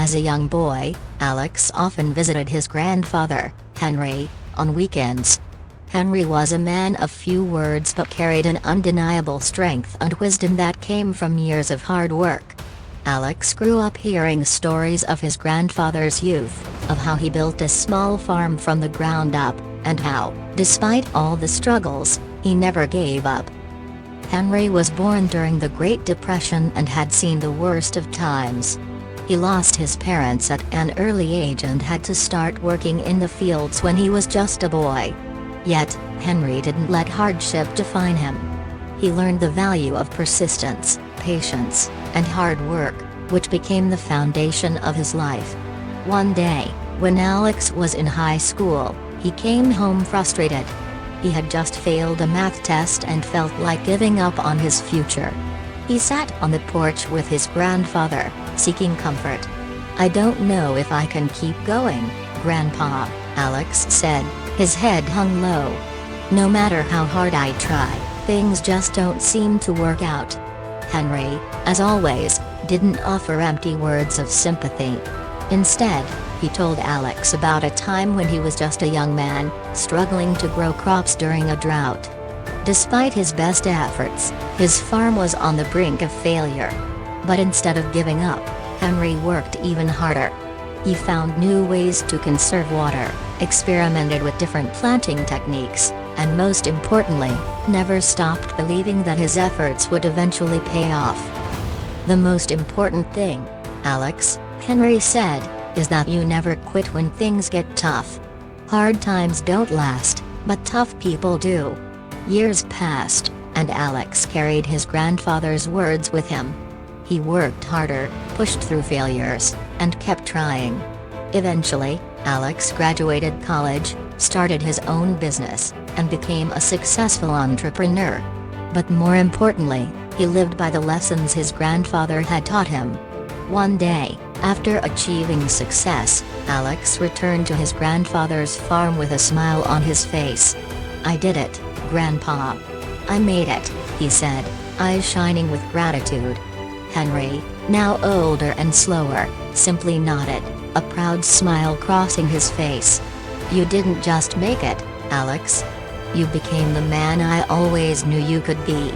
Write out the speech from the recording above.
As a young boy, Alex often visited his grandfather, Henry, on weekends. Henry was a man of few words but carried an undeniable strength and wisdom that came from years of hard work. Alex grew up hearing stories of his grandfather's youth, of how he built a small farm from the ground up, and how, despite all the struggles, he never gave up. Henry was born during the Great Depression and had seen the worst of times. He lost his parents at an early age and had to start working in the fields when he was just a boy. Yet, Henry didn't let hardship define him. He learned the value of persistence, patience, and hard work, which became the foundation of his life. One day, when Alex was in high school, he came home frustrated. He had just failed a math test and felt like giving up on his future. He sat on the porch with his grandfather, seeking comfort. "I don't know if I can keep going, Grandpa," Alex said, his head hung low. "No matter how hard I try, things just don't seem to work out." Henry, as always, didn't offer empty words of sympathy. Instead, he told Alex about a time when he was just a young man, struggling to grow crops during a drought. Despite his best efforts, his farm was on the brink of failure. But instead of giving up, Henry worked even harder. He found new ways to conserve water, experimented with different planting techniques, and most importantly, never stopped believing that his efforts would eventually pay off. "The most important thing, Alex," Henry said, "is that you never quit when things get tough. Hard times don't last, but tough people do." Years passed, and Alex carried his grandfather's words with him. He worked harder, pushed through failures, and kept trying. Eventually, Alex graduated college, started his own business, and became a successful entrepreneur. But more importantly, he lived by the lessons his grandfather had taught him. One day, after achieving success, Alex returned to his grandfather's farm with a smile on his face. "I did it, Grandpa. I made it," he said, eyes shining with gratitude. Henry, now older and slower, simply nodded, a proud smile crossing his face. "You didn't just make it, Alex. You became the man I always knew you could be."